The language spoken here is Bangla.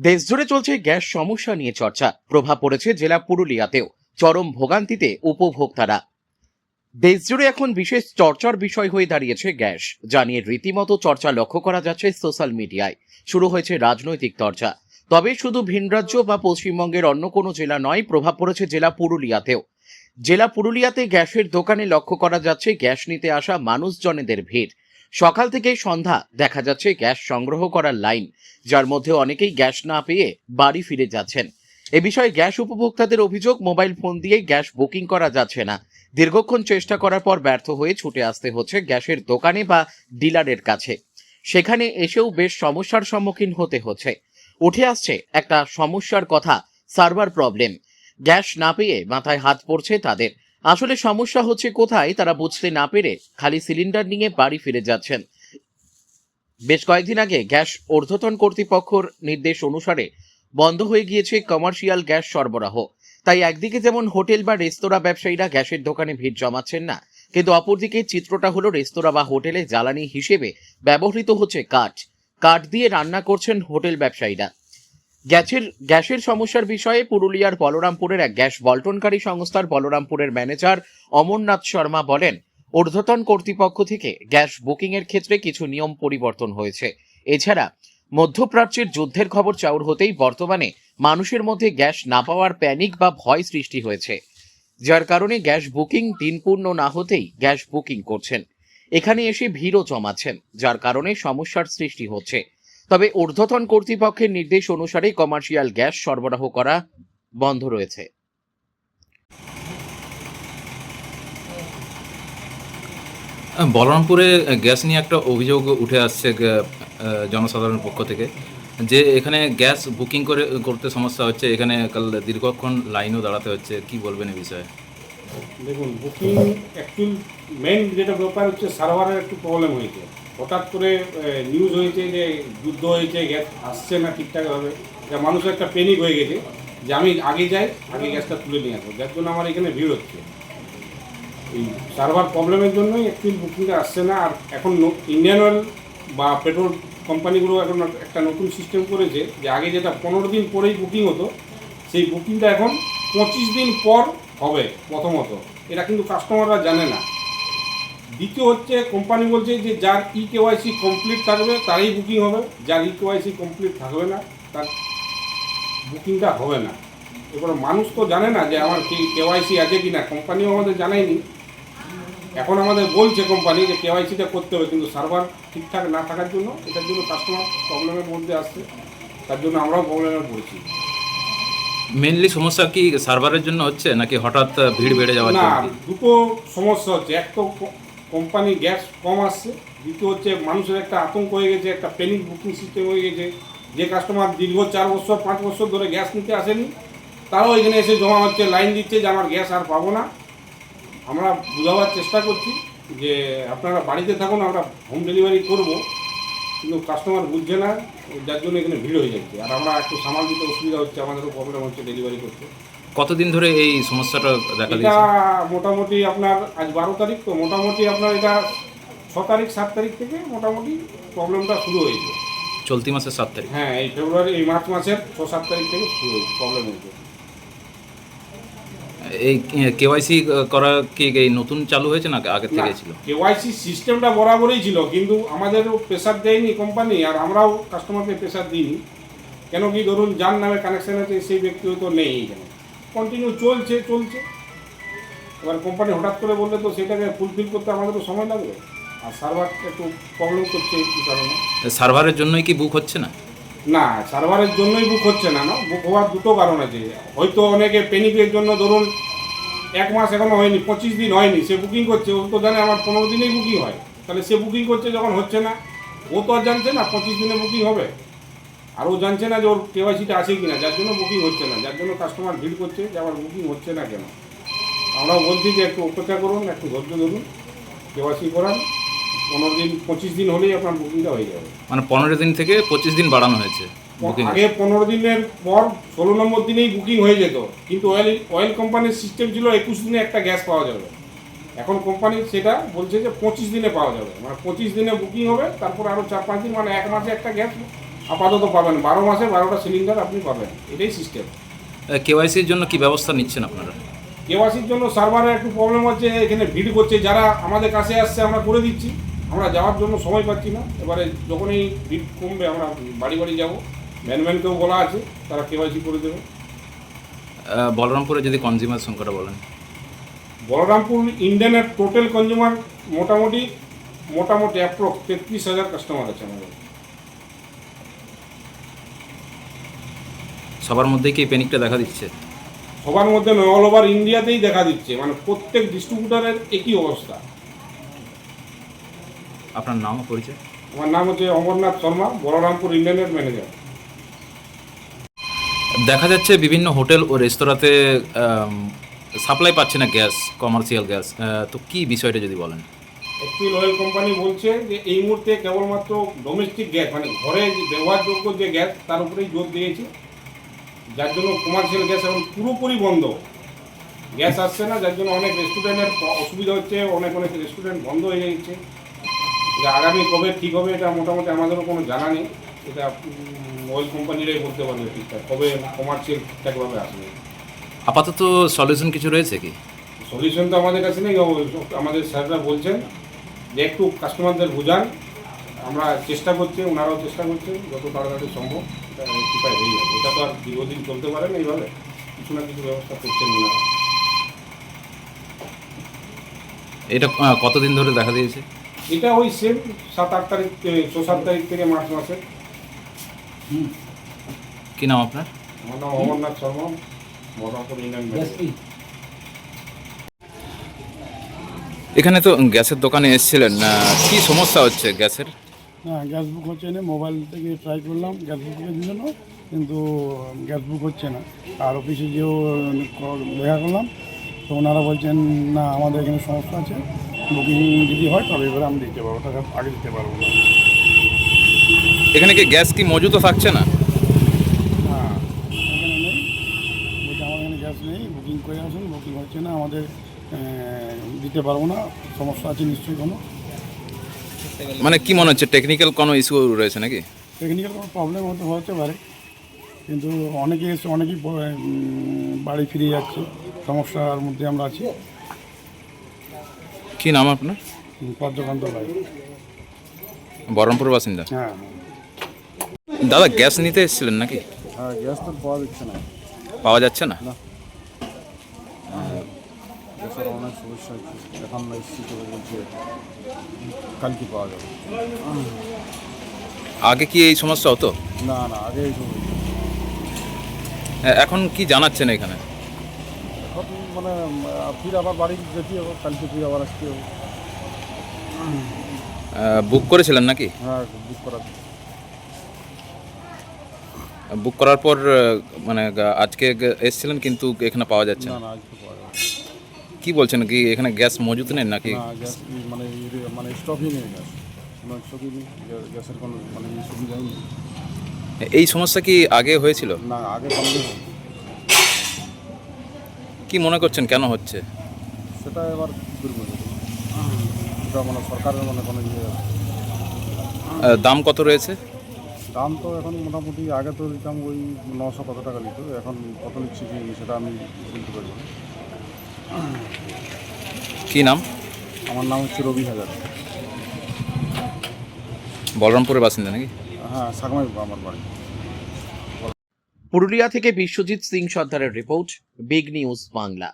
দেশজুড়ে চলছে গ্যাস সমস্যা নিয়ে চর্চা। প্রভাব পড়েছে জেলা পুরুলিয়াতেও। চরম ভোগান্তিতে উপভোক্তারা। দেশজুড়ে এখন বিশেষ চর্চার বিষয় হয়ে দাঁড়িয়েছে গ্যাস, যা নিয়ে রীতিমতো চর্চা লক্ষ্য করা যাচ্ছে সোশ্যাল মিডিয়ায়। শুরু হয়েছে রাজনৈতিক চর্চা। তবে শুধু ভিন রাজ্য বা পশ্চিমবঙ্গের অন্য কোনো জেলা নয়, প্রভাব পড়েছে জেলা পুরুলিয়াতেও। জেলা পুরুলিয়াতে গ্যাসের দোকানে লক্ষ্য করা যাচ্ছে গ্যাস নিতে আসা মানুষজনেদের ভিড়। সকাল থেকে সন্ধ্যা দেখা যাচ্ছে গ্যাস সংগ্রহ করার লাইন, যার মধ্যে অনেকেই গ্যাস না পেয়ে বাড়ি ফিরে যাচ্ছেন। এ বিষয়ে গ্যাস উপভোক্তাদের অভিযোগ, মোবাইল ফোন দিয়ে গ্যাস বুকিং করা যাচ্ছে না। দীর্ঘক্ষণ চেষ্টা করার পর ব্যর্থ হয়ে ছুটে আসতে হচ্ছে গ্যাসের দোকানে বা ডিলারের কাছে। সেখানে এসেও বেশ সমস্যার সম্মুখীন হতে হচ্ছে। উঠে আসছে একটা সমস্যার কথা, সার্ভার প্রবলেম। গ্যাস না পেয়ে মাথায় হাত পড়ছে তাদের। আসলে সমস্যা হচ্ছে কোথায় তারা বুঝতে না পেরে খালি সিলিন্ডার নিয়ে বাড়ি ফিরে যাচ্ছেন। বেশ কয়েকদিন আগে গ্যাস ঊর্ধ্বতন কর্তৃপক্ষের নির্দেশ অনুসারে বন্ধ হয়ে গিয়েছে কমার্শিয়াল গ্যাস সরবরাহ। তাই একদিকে যেমন হোটেল বা রেস্তোরাঁ ব্যবসায়ীরা গ্যাসের দোকানে ভিড় জমাচ্ছেন না, কিন্তু অপরদিকে চিত্রটা হলো রেস্তোরাঁ বা হোটেলে জ্বালানি হিসেবে ব্যবহৃত হচ্ছে কাঠ। কাঠ দিয়ে রান্না করছেন হোটেল ব্যবসায়ীরা। গ্যাসের সমস্যার বিষয়ে পুরুলিয়ার বলরামপুরের এক গ্যাস বল্টনকারী সংস্থার বলরামপুরের ম্যানেজার অমরনাথ শর্মা বলেন, ঊর্ধ্বতন কর্তৃপক্ষ থেকে গ্যাস বুকিং এর ক্ষেত্রে কিছু নিয়ম পরিবর্তন হয়েছে। এছাড়া মধ্যপ্রাচ্যের যুদ্ধের খবর চাউর হতেই বর্তমানে মানুষের মধ্যে গ্যাস না পাওয়ার প্যানিক বা ভয় সৃষ্টি হয়েছে, যার কারণে গ্যাস বুকিং দিন পূর্ণ না হতেই গ্যাস বুকিং করছেন। এখানে এসে ভিড়ও জমাচ্ছেন, যার কারণে সমস্যার সৃষ্টি হচ্ছে। তবে ঊর্ধ্বতন কর্তৃপক্ষের নির্দেশ অনুসারে কমার্শিয়াল গ্যাস সরবরাহ করা বন্ধ রয়েছে। বলরামপুরে গ্যাস নিয়ে একটা অভিযোগ উঠে আসছে জনসাধারণের পক্ষ থেকে, যে এখানে গ্যাস বুকিং করতে সমস্যা হচ্ছে। এখানে কাল দীর্ঘক্ষণ লাইনও দাঁড়াতে হচ্ছে। কি বলবেন এই বিষয়ে? দেখুন, বুকিং অ্যাকচুয়াল মেন যেটা ব্যাপার হচ্ছে সার্ভারের একটু প্রবলেম হয়েছে। হঠাৎ করে নিউজ হয়েছে যে যুদ্ধ হয়েছে, গ্যাস আসছে না ঠিকঠাকভাবে। যা মানুষের একটা প্যানিক হয়ে গেছে যে আমি আগে যাই, আগে গ্যাসটা তুলে নিয়ে আসবো, যার জন্য আমার এখানে ভিড় হচ্ছে। এই সার্ভার প্রবলেমের জন্যই অ্যাকচুয়ালি বুকিংটা আসছে না। আর এখন ইন্ডিয়ান অয়েল বা পেট্রোল কোম্পানিগুলো এখন একটা নতুন সিস্টেম করেছে যে আগে যেটা 15 দিন পরেই বুকিং হতো, সেই বুকিংটা এখন 25 দিন পর হবে প্রথমত। এটা কিন্তু কাস্টমাররা জানে না। দ্বিতীয় হচ্ছে, কোম্পানি বলছে যে যার কেওয়াইসি কমপ্লিট থাকবে তারই বুকিং হবে, যার কেওয়াইসি কমপ্লিট থাকবে না তার বুকিংটা হবে না। এবার মানুষ তো জানে না যে আমার কেওয়াইসি আছে কি না, কোম্পানিও আমাদের জানায়নি। এখন আমাদের বলছে কোম্পানি যে কেওয়াইসিটা করতে হবে, কিন্তু সার্ভার ঠিকঠাক না থাকার জন্য এটার জন্য কাস্টমার প্রবলেমের মধ্যে আসছে, তার জন্য আমরাও প্রবলেমে পড়েছি। মেনলি সমস্যা কি সার্ভারের জন্য হচ্ছে, নাকি হঠাৎ ভিড় বেড়ে যাওয়ার না, জন্য? দুটো সমস্যা হচ্ছে। এক তো কোম্পানি গ্যাস কম আসছে, দ্বিতীয় হচ্ছে মানুষের একটা আতঙ্ক হয়ে গেছে, একটা প্যানিক বুকিং সিস্টেম হয়ে গেছে। যে কাস্টমার দীর্ঘ 4 বছর 5 বছর ধরে গ্যাস নিতে আসেনি, তারাও এখানে এসে জমা হচ্ছে, লাইন দিচ্ছে যে আমার গ্যাস আর পাবো না। আমরা বোঝাবার চেষ্টা করছি যে আপনারা বাড়িতে থাকুন, আমরা হোম ডেলিভারি করব, কিন্তু কাস্টমার বুঝছে না, যার জন্য এখানে ভিড় হয়ে যাচ্ছে। আর আমরা একটু সামাল দিতে অসুবিধা হচ্ছে, আমাদেরও প্রবলেম হচ্ছে ডেলিভারি করতে। কতদিন ধরে এই সমস্যাটা দেখা এটা দিয়েছে? মোটামুটি আপনার আজ 12 তারিখ, তো মোটামুটি আপনার এটা 6 তারিখ 7 তারিখ থেকে মোটামুটি প্রবলেমটা শুরু হয়েছে। চলতি মাসের 7 তারিখ? হ্যাঁ, এই মার্চ মাসের 6-7 তারিখ থেকে শুরু হয়েছে প্রবলেম হয়েছে। এই কেওয়াইসি করা কি এই নতুন চালু হয়েছে না আগে থেকে ছিল? কেওয়াইসি সিস্টেমটা বরাবরই ছিল, কিন্তু আমাদেরও প্রেশার দেয়নি কোম্পানি, আর আমরাও কাস্টমারকে প্রেশার দিইনি। কেন কি, ধরুন যার নামে কানেকশান আছে সেই ব্যক্তি হয়তো নেই, এখানে কন্টিনিউ চলছে। এবার কোম্পানি হঠাৎ করে বললে তো সেটাকে ফুলফিল করতে আমাদেরও সময় লাগবে, আর সার্ভার একটু প্রবলেম করছে এই কারণে। সার্ভারের জন্যই কি বুক হচ্ছে না? না, সার্ভারের জন্যই বুক হচ্ছে না। বুক হওয়ার দুটো কারণ আছে। হয়তো অনেকে প্যানিকের জন্য, ধরুন 1 মাস এখনো হয়নি, 25 দিন হয়নি, সে বুকিং করছে। ও তো জানে আমার 15 দিনেই বুকিং হয়, তাহলে সে বুকিং করছে, যখন হচ্ছে না ও তো আর জানছে না 25 দিনে বুকিং হবে, আর ও জানছে না যে ওর কেওয়াইসিটা আছে কি না, যার জন্য বুকিং হচ্ছে না, যার জন্য কাস্টমার ভিড় করছে যে আমার বুকিং হচ্ছে না কেন। আমরাও বলছি যে একটু অপেক্ষা করুন, একটু ধৈর্য ধরুন, কেওয়াইসি করান, 15 দিন 25 দিন হলেই আপনার বুকিংটা হয়ে যাবে। মানে 15 দিন থেকে 25 দিন বাড়ানো হয়েছে বুকিং? আগে 15 দিনের পর 16 নম্বর দিনেই বুকিং হয়ে যেত, কিন্তু অয়েল কোম্পানির সিস্টেম ছিল 21 দিনে একটা গ্যাস পাওয়া যাবে। এখন কোম্পানি সেটা বলছে যে 25 দিনে পাওয়া যাবে, মানে 25 দিনে বুকিং হবে, তারপর আরও 4-5 দিন, মানে 1 মাসে একটা গ্যাস আপাতত পাবেন, 12 মাসে 12টা সিলিন্ডার আপনি পাবেন, এটাই সিস্টেম। কেওয়াইসির জন্য কি ব্যবস্থা নিচ্ছেন আপনারা? কেওয়াইসির জন্য সার্ভারের একটু প্রবলেম হচ্ছে, এখানে ভিড় করছে, যারা আমাদের কাছে আসছে আমরা করে দিচ্ছি, আমরা যাওয়ার জন্য সময় পাচ্ছি না। এবারে যখনই ভিড় কমবে আমরা বাড়ি বাড়ি যাবো, ম্যানম্যানকেও বলা আছে, তারা কেওয়াইসি করে দেবে। বলরামপুরে যদি কনজিউমার সংখ্যাটা বলেন। বলরামপুর ইন্ডিয়ানের টোটাল কনজিউমার মোটামুটি অ্যাপ্রক্স 33,000 কাস্টমার আছে আমাদের। সবার মধ্যেই কি প্যানিকটা দেখা দিচ্ছে? সবার মধ্যে নয়, অল ওভার ইন্ডিয়াতেই দেখা দিচ্ছে, মানে প্রত্যেক ডিস্ট্রিবিউটারের একই অবস্থা। আপনার নাম ও পরিচয়? আমার নাম হচ্ছে অমরনাথ শর্মা, বলরামপুর ইন্ডিয়ানের ম্যানেজার। দেখা যাচ্ছে বিভিন্ন হোটেল ও রেস্তোরাঁতে সাপ্লাই পাচ্ছে না গ্যাস, কমার্শিয়াল গ্যাস, তো কি বিষয়টা যদি বলেন। অ্যাকচুয়ালি অয়েল কোম্পানি বলছে যে এই মুহূর্তে কেবলমাত্র ডোমেস্টিক গ্যাস, মানে ঘরে ব্যবহারযোগ্য যে গ্যাস তার উপরেই জোর দিয়েছে, যার জন্য কমার্শিয়াল গ্যাস এখন পুরোপুরি বন্ধ, গ্যাস আসছে না, যার জন্য অনেক রেস্টুরেন্টের অসুবিধা হচ্ছে, অনেক রেস্টুরেন্ট বন্ধ হয়ে যাচ্ছে। যে আগামী কবে ঠিক হবে এটা মোটামুটি আমাদেরও কোনো জানা নেই, এটা অয়েল কোম্পানিরাই বলতে পারবে ঠিকঠাক কবে কমার্শিয়াল ঠিকঠাকভাবে আসবে। আপাতত সলিউশন কিছু রয়েছে কি? সলিউশন তো আমাদের কাছে নেই, আমাদের স্যাররা বলছেন যে একটু কাস্টমারদের বোঝান, আমরা চেষ্টা করছি, ওনারাও চেষ্টা করছেন, যত তাড়াতাড়ি সম্ভব এটা রেক্টিফাই হয়ে যাবে। এটা তো আর দীর্ঘদিন চলতে পারে না এইভাবে, কিছু না কিছু ব্যবস্থা করছেন ওনারা। এটা কতদিন ধরে দেখা দিয়েছে? এটা ওই সেম 7-8 তারিখ, 6-7 তারিখ থেকে মার্চ মাসে। কি নাম আপনার? আমার নাম অমরনাথ শর্মা, বহরমপুর ইন্ডিয়ান ম্যানেজার। এখানে তো গ্যাসের দোকানে এসেছিলেন, কি সমস্যা হচ্ছে গ্যাসের? না, গ্যাস বুক হচ্ছে না, মোবাইল থেকে ট্রাই করলাম গ্যাস বুকের জন্য, কিন্তু গ্যাস বুক হচ্ছে না। আর অফিসে যেও দেখা করলাম, তো ওনারা বলছেন না আমাদের এখানে সমস্যা আছে, বুকিং যদি হয় তবে এবারে আমি দিতে পারবো, টাকা আগে দিতে পারবো না। এখানে কি গ্যাস কি মজুত থাকছে না? না, এখানে নেই, বলছে আমার এখানে গ্যাস নেই, বুকিং করে আসুন, বুকিং হচ্ছে না, আমাদের দিতে পারবো না, সমস্যা আছে নিশ্চয়ই কোনো। মানে কি মনে হচ্ছে টেকনিক্যাল কোনো ইস্যু রয়েছে নাকি? টেকনিক্যাল কোনো প্রবলেম হতে পারে, কিন্তু অনেকে এসে অনেকেই বাড়ি ফিরে যাচ্ছে, সমস্যার মধ্যে আমরা আছি। কি নাম আপনার? পদ্মকান্ত ভাই। বহরমপুর বাসিন্দা। হ্যাঁ দাদা, গ্যাস নিতে এসেছিলেন নাকি? হ্যাঁ, গ্যাস তো পাওয়া যাচ্ছে না, পাওয়া যাচ্ছে না? গ্যাসের অনেক সমস্যা হচ্ছে, এখন এসছি তো বলছে কালকে পাওয়া যাবে। আগে কি এই সমস্যা হতো? না না, আগে এই সময় এখন কি জানাচ্ছেন এখানে? এখন মানে ফির আবার বাড়ি যেতে হবে, কালকে ফির আবার আসতে হবে। বুক করেছিলেন নাকি? হ্যাঁ, বুক করা। বুক করার পর মানে আজকে এসেছিলেন কিন্তু এখানে পাওয়া যাচ্ছে না না। না, আজকে পাওয়া যাবে কি বলছেন, কি এখানে গ্যাস মজুত নেই নাকি? না। গ্যাস মানে মানে স্টকই নেই, গ্যাস কোনো স্টকই নেই, গ্যাসের কোনো মানে সুবিধাই নেই। এই সমস্যা কি আগে হয়েছিল? না, আগে কমপ্লিট হবে, কি মনে করছেন কেন হচ্ছে? সেটা এবার কী করবো, এটা মানে সরকারের মানে কোনো ইয়ে আছে। দাম কত রয়েছে? দাম তো এখন মোটামুটি আগে তো দিতাম ওই 900 কত টাকা নিত, এখন কত নিচ্ছি কি সেটা আমি বলতে পারবো না। কি নাম? আমার নাম হচ্ছে রবি হাজার। বলরামপুরের বাসিন্দা নাকি? হ্যাঁ, সাগমাই আমার বাড়ি। পুরুলিয়া থেকে বিশ্বজিৎ সিং সর্দারের রিপোর্ট, বিগ নিউজ বাংলা।